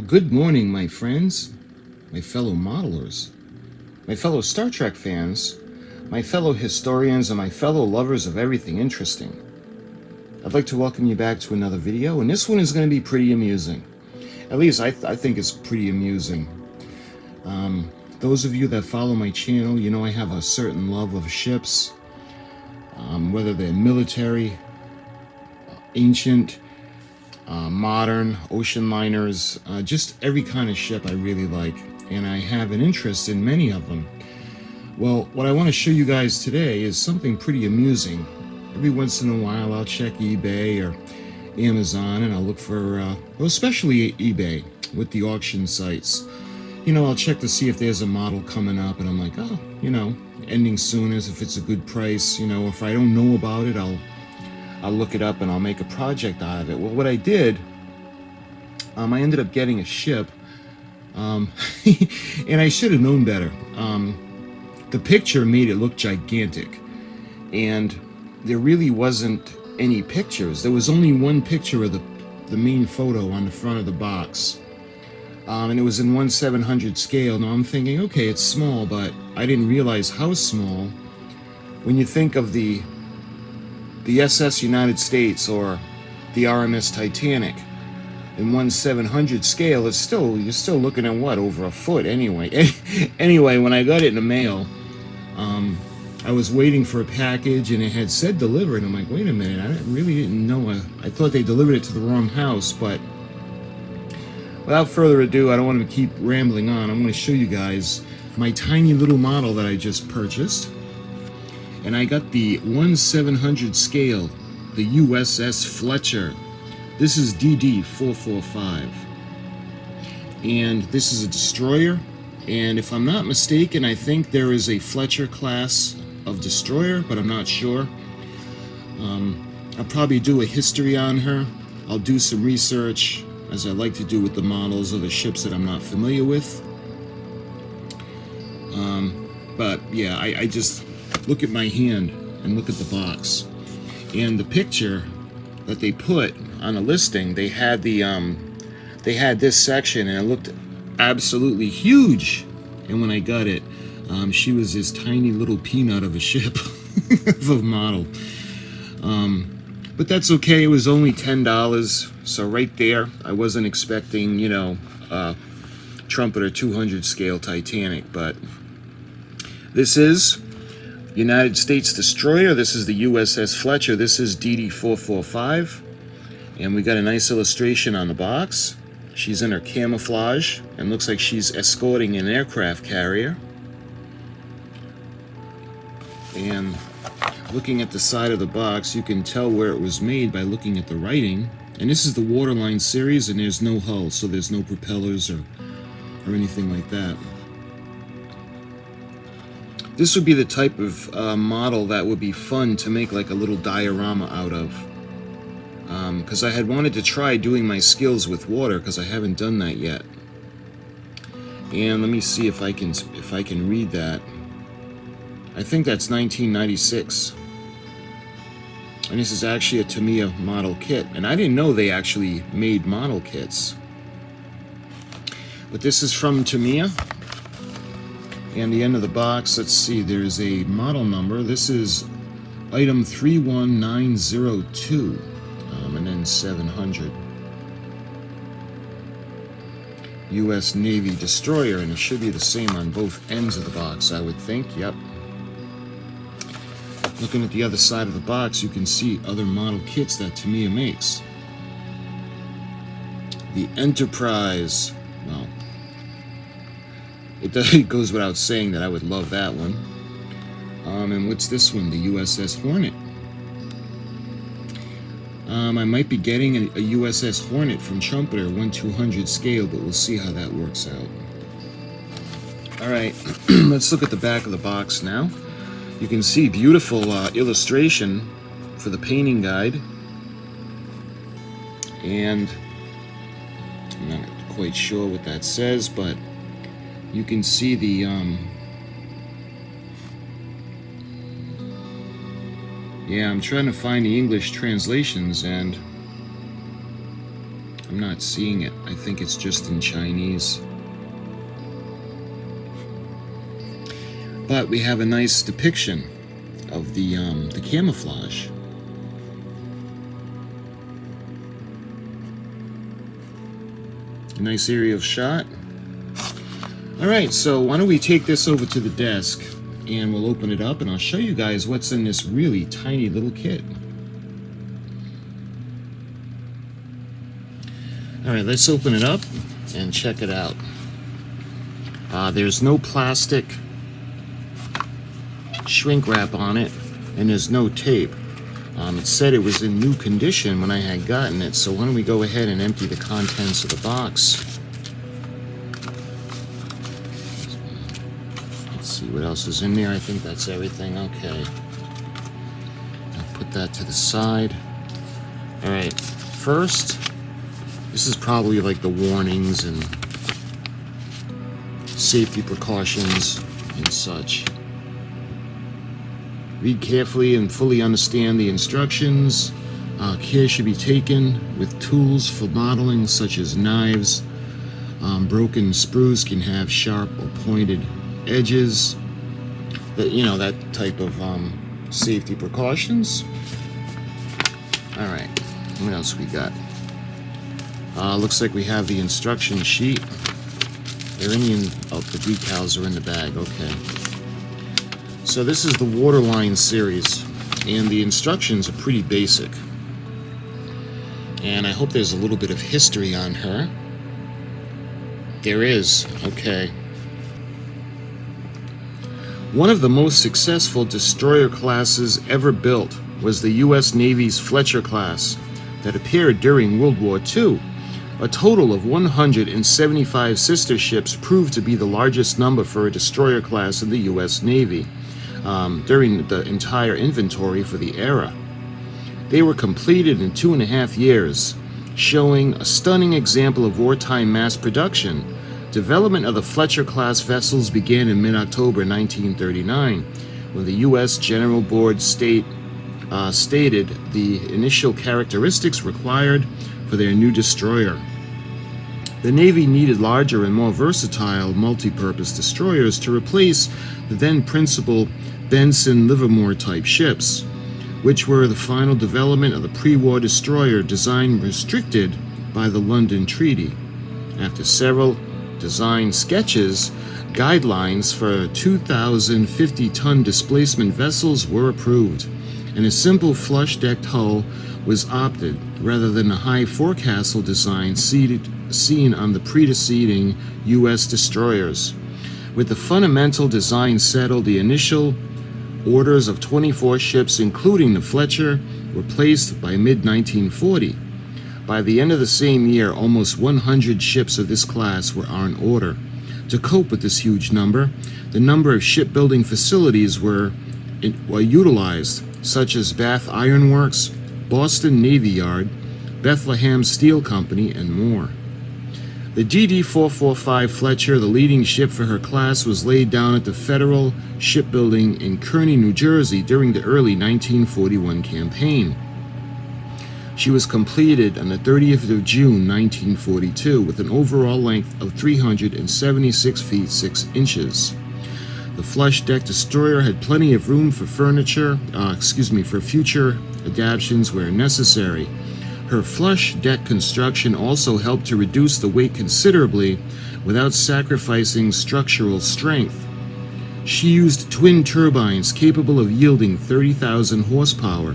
Good morning, my friends, my fellow modelers, my fellow Star Trek fans, my fellow historians, and my fellow lovers of everything interesting. I'd like to welcome you back to another video, and this one is going to be pretty amusing. At least I think it's pretty amusing. Those of you that follow my channel, you know I have a certain love of ships, whether they're military, ancient, modern, ocean liners, just every kind of ship I really like, and I have an interest in many of them. Well, what I want to show you guys today is something pretty amusing. Every once in a while I'll check eBay or Amazon and I'll look for, well, especially eBay with the auction sites. You know, I'll check to see if there's a model coming up and I'm like, oh, you know, ending soon as if it's a good price, you know, if I don't know about it, I'll look it up and I'll make a project out of it. Well, what I did, I ended up getting a ship, and I should have known better. The picture made it look gigantic, and there really wasn't any pictures. There was only one picture of the main photo on the front of the box, and it was in 1/700 scale. Now I'm thinking, okay, it's small, but I didn't realize how small. When you think of the U.S.S. United States or the RMS Titanic in 1/700 scale, you're still looking at what, over a foot anyway. Anyway, when I got it in the mail, I was waiting for a package and it had said delivered. I'm like, wait a minute, I really didn't know. I thought they delivered it to the wrong house. But without further ado, I don't want to keep rambling on. I'm going to show you guys my tiny little model that I just purchased. And I got the 1/700 scale, the U.S.S. Fletcher. This is DD-445. And this is a destroyer. And if I'm not mistaken, I think there is a Fletcher class of destroyer, but I'm not sure. I'll probably do a history on her. I'll do some research, as I like to do with the models of the ships that I'm not familiar with. But yeah, I just look at my hand and look at the box, and the picture that they put on a listing, they had this section and it looked absolutely huge. And when I got it, she was this tiny little peanut of a ship of a model. But that's okay. It was only $10, so right there I wasn't expecting, you know, Trumpeter 200 scale Titanic. But this is United States destroyer. This is the U.S.S. Fletcher. This is DD-445, and we got a nice illustration on the box. She's in her camouflage and looks like she's escorting an aircraft carrier. And looking at the side of the box, you can tell where it was made by looking at the writing. And this is the Waterline series, and there's no hull, so there's no propellers or anything like that. This would be the type of model that would be fun to make like a little diorama out of. Because I had wanted to try doing my skills with water, because I haven't done that yet. And let me see if I can read that. I think that's 1996. And this is actually a Tamiya model kit. And I didn't know they actually made model kits. But this is from Tamiya. And the end of the box, let's see, there's a model number. This is item 31902, and then 700. U.S. Navy destroyer, and it should be the same on both ends of the box, I would think. Yep. Looking at the other side of the box, you can see other model kits that Tamiya makes. The Enterprise. Well, it goes without saying that I would love that one. And what's this one? The U.S.S. Hornet. I might be getting a U.S.S. Hornet from Trumpeter 1/200 scale, but we'll see how that works out. Alright, let's look at the back of the box now. You can see beautiful illustration for the painting guide. And I'm not quite sure what that says, but you can see the yeah, I'm trying to find the English translations, and I'm not seeing it. I think it's just in Chinese. But we have a nice depiction of the camouflage. A nice aerial shot. Alright, so why don't we take this over to the desk and we'll open it up and I'll show you guys what's in this really tiny little kit. Alright, let's open it up and check it out. There's no plastic shrink wrap on it and there's no tape. It said it was in new condition when I had gotten it, so why don't we go ahead and empty the contents of the box. Let's see what else is in there. I think that's everything. Okay. I'll put that to the side. Alright, first, this is probably like the warnings and safety precautions and such. Read carefully and fully understand the instructions. Care should be taken with tools for modeling such as knives. Broken sprues can have sharp or pointed edges. That type of safety precautions. Alright, what else we got? Looks like we have the instruction sheet. The decals are in the bag, okay. So this is the Waterline series, and the instructions are pretty basic. And I hope there's a little bit of history on her. There is, okay. One of the most successful destroyer classes ever built was the U.S. Navy's Fletcher class that appeared during World War II. A total of 175 sister ships proved to be the largest number for a destroyer class in the U.S. Navy. During the entire inventory for the era. They were completed in 2.5 years, showing a stunning example of wartime mass production. Development of the Fletcher-class vessels began in mid-October 1939, when the U.S. General Board stated the initial characteristics required for their new destroyer. The Navy needed larger and more versatile multi-purpose destroyers to replace the then principal Benson-Livermore-type ships, which were the final development of the pre-war destroyer design restricted by the London Treaty. After several design sketches, guidelines for 2,050-ton displacement vessels were approved, and a simple flush-decked hull was opted rather than the high forecastle design seen on the preceding U.S. destroyers. With the fundamental design settled, the initial orders of 24 ships, including the Fletcher, were placed by mid-1940. By the end of the same year, almost 100 ships of this class were on order. To cope with this huge number, the number of shipbuilding facilities were utilized, such as Bath Iron Works, Boston Navy Yard, Bethlehem Steel Company, and more. The DD-445 Fletcher, the leading ship for her class, was laid down at the Federal Shipbuilding in Kearney, New Jersey during the early 1941 campaign. She was completed on the 30th of June 1942 with an overall length of 376 feet 6 inches. The flush-deck destroyer had plenty of room for for future adaptations where necessary. Her flush deck construction also helped to reduce the weight considerably without sacrificing structural strength. She used twin turbines capable of yielding 30,000 horsepower,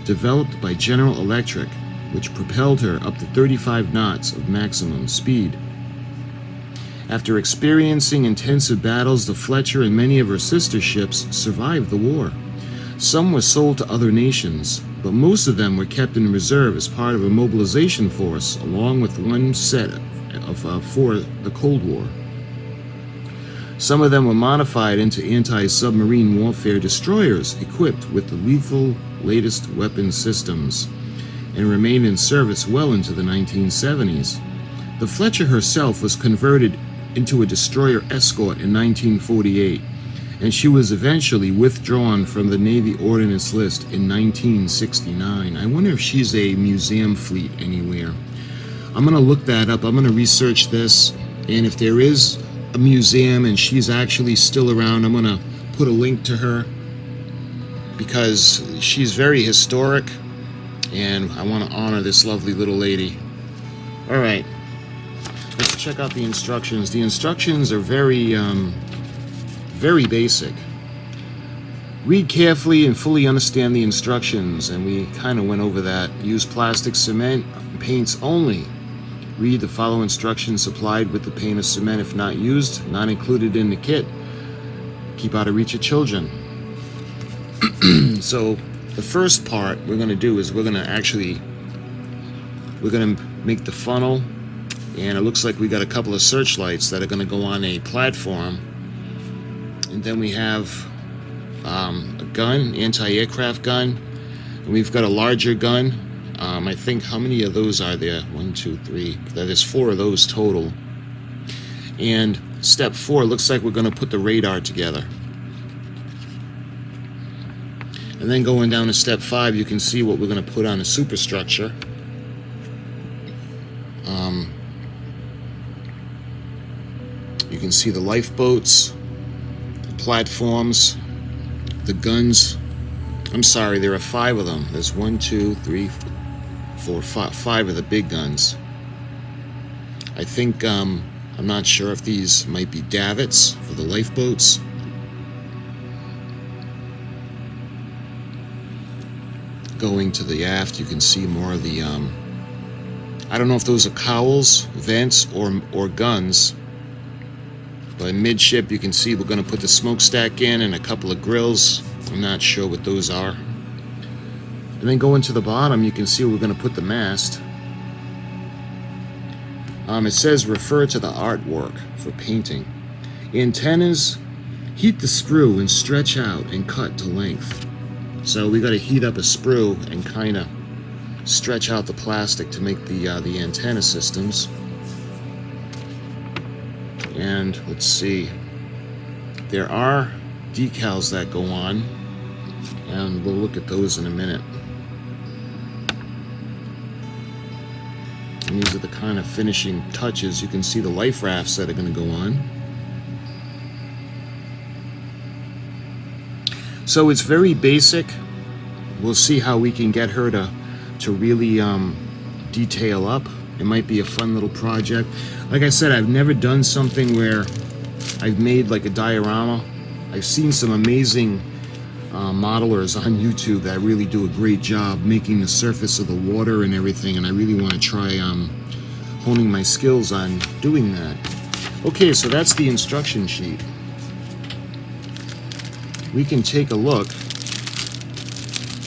developed by General Electric, which propelled her up to 35 knots of maximum speed. After experiencing intensive battles, the Fletcher and many of her sister ships survived the war. Some were sold to other nations, but most of them were kept in reserve as part of a mobilization force, along with one set for the Cold War. Some of them were modified into anti-submarine warfare destroyers equipped with the lethal latest weapon systems, and remained in service well into the 1970s. The Fletcher herself was converted into a destroyer escort in 1948, and she was eventually withdrawn from the Navy Ordnance List in 1969. I wonder if she's a museum fleet anywhere. I'm gonna look that up. I'm gonna research this, and if there is a museum and she's actually still around, I'm gonna put a link to her, because she's very historic and I want to honor this lovely little lady. All right, let's check out the instructions. The instructions are very basic. Read carefully and fully understand the instructions, and we kind of went over that. Use plastic, cement, paints only. Read the following instructions supplied with the paint or cement if not used, not included in the kit. Keep out of reach of children. So the first part we're going to do is we're going to make the funnel, and it looks like we got a couple of searchlights that are going to go on a platform, and then we have a gun, anti-aircraft gun, and we've got a larger gun. I think, how many of those are there? 1, 2, 3. There's 4 of those total. And step 4 looks like we're going to put the radar together. And then going down to step 5, you can see what we're going to put on the superstructure. You can see the lifeboats, the platforms, the guns. I'm sorry, there are 5 of them. There's 1, 2, 3, 4, 5 of the big guns. I think, I'm not sure if these might be davits for the lifeboats. Going to the aft, you can see more of the, I don't know if those are cowls, vents, or guns. But midship, you can see we're going to put the smokestack in and a couple of grills. I'm not sure what those are. And then going to the bottom, you can see we're going to put the mast. It says refer to the artwork for painting. Antennas, heat the sprue and stretch out and cut to length. So we got to heat up a sprue and kind of stretch out the plastic to make the antenna systems. And let's see, there are decals that go on, and we'll look at those in a minute. And these are the kind of finishing touches. You can see the life rafts that are going to go on. So it's very basic. We'll see how we can get her to really detail up. It might be a fun little project. Like I said, I've never done something where I've made like a diorama. I've seen some amazing modelers on YouTube that really do a great job making the surface of the water and everything, and I really want to try honing my skills on doing that. Okay, so that's the instruction sheet. We can take a look.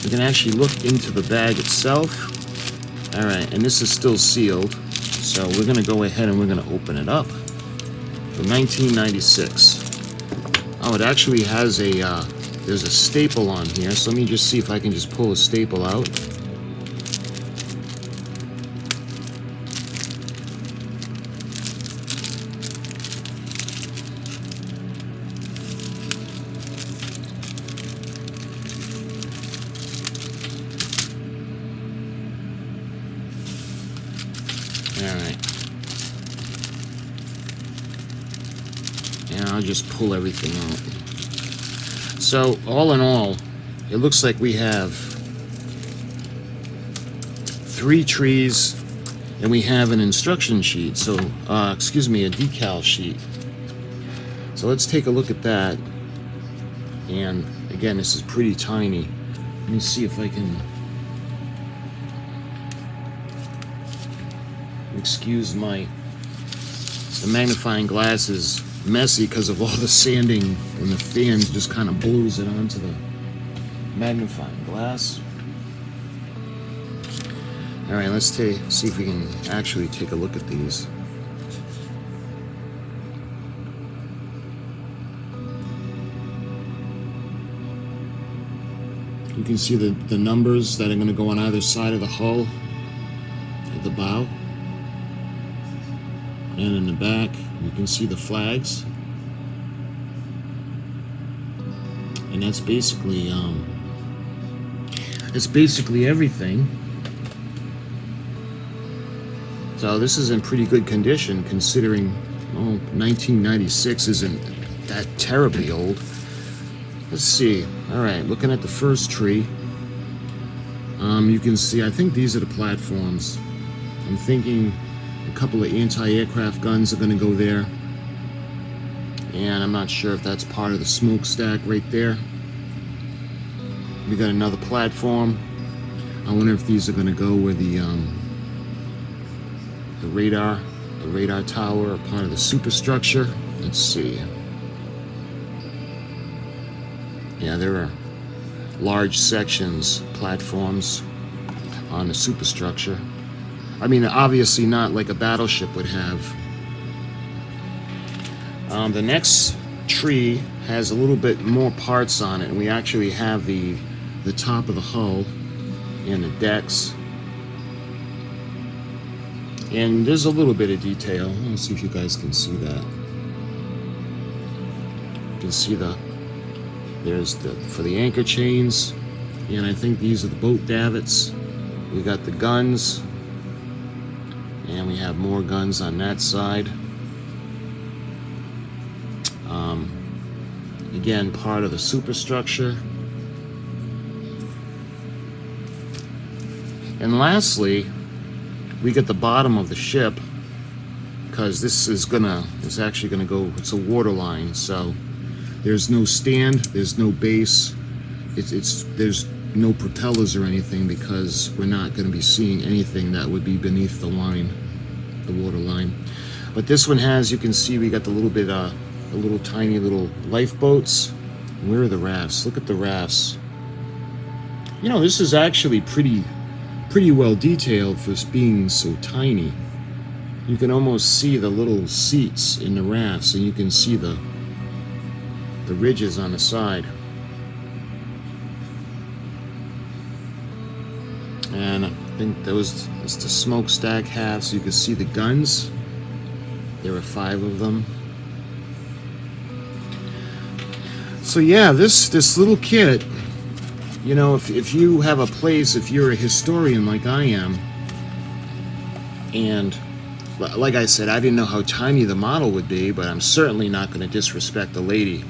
We can actually look into the bag itself. All right, and this is still sealed, so we're going to go ahead and we're going to open it up. From 1996. Oh, it actually has a, there's a staple on here, so let me just see if I can just pull a staple out. Alright. And I'll just pull everything out. So, all in all, it looks like we have 3 trees, and we have an instruction sheet. So, excuse me, a decal sheet. So let's take a look at that. And again, this is pretty tiny. Let me see if I can... Excuse the magnifying glass is messy because of all the sanding, and the fan just kind of blows it onto the magnifying glass. All right, let's see if we can actually take a look at these. You can see the numbers that are going to go on either side of the hull, at the bow. And in the back, you can see the flags. And that's basically everything. So this is in pretty good condition considering, well, 1996 isn't that terribly old. Let's see. Alright, looking at the first tree. You can see, I think these are the platforms. I'm thinking a couple of anti-aircraft guns are going to go there. And I'm not sure if that's part of the smokestack right there. We got another platform. I wonder if these are going to go where the radar tower are part of the superstructure. Let's see. Yeah, there are large sections, platforms on the superstructure. I mean, obviously not like a battleship would have. The next tree has a little bit more parts on it, and we actually have the top of the hull and the decks. And there's a little bit of detail. Let's see if you guys can see that. You can see there's for the anchor chains, and I think these are the boat davits. We got the guns, and we have more guns on that side. Again, part of the superstructure. And lastly, we get the bottom of the ship, because this is actually gonna go, it's a waterline, so there's no stand, there's no base, there's no propellers or anything, because we're not going to be seeing anything that would be beneath the line, the water line. But this one has, you can see we got the little tiny little lifeboats. Where are the rafts? Look at the rafts. You know, this is actually pretty well detailed for being so tiny. You can almost see the little seats in the rafts, and you can see the ridges on the side. And I think that's the smokestack half, so you can see the guns. There are 5 of them. So yeah, this little kit, you know, if you have a place, if you're a historian like I am, and like I said, I didn't know how tiny the model would be, but I'm certainly not going to disrespect the lady.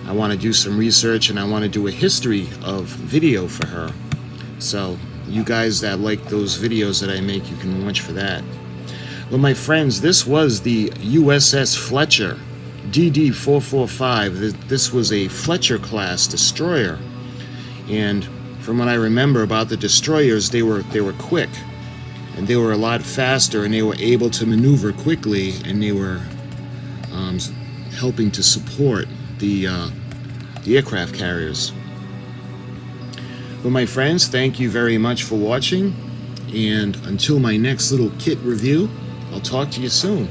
I want to do some research, and I want to do a history of video for her. So you guys that like those videos that I make, you can watch for that. Well, my friends, this was the U.S.S. Fletcher DD-445. This was a Fletcher class destroyer, and from what I remember about the destroyers, they were quick, and they were a lot faster, and they were able to maneuver quickly, and they were helping to support the aircraft carriers. Well, my friends, thank you very much for watching, and until my next little kit review, I'll talk to you soon.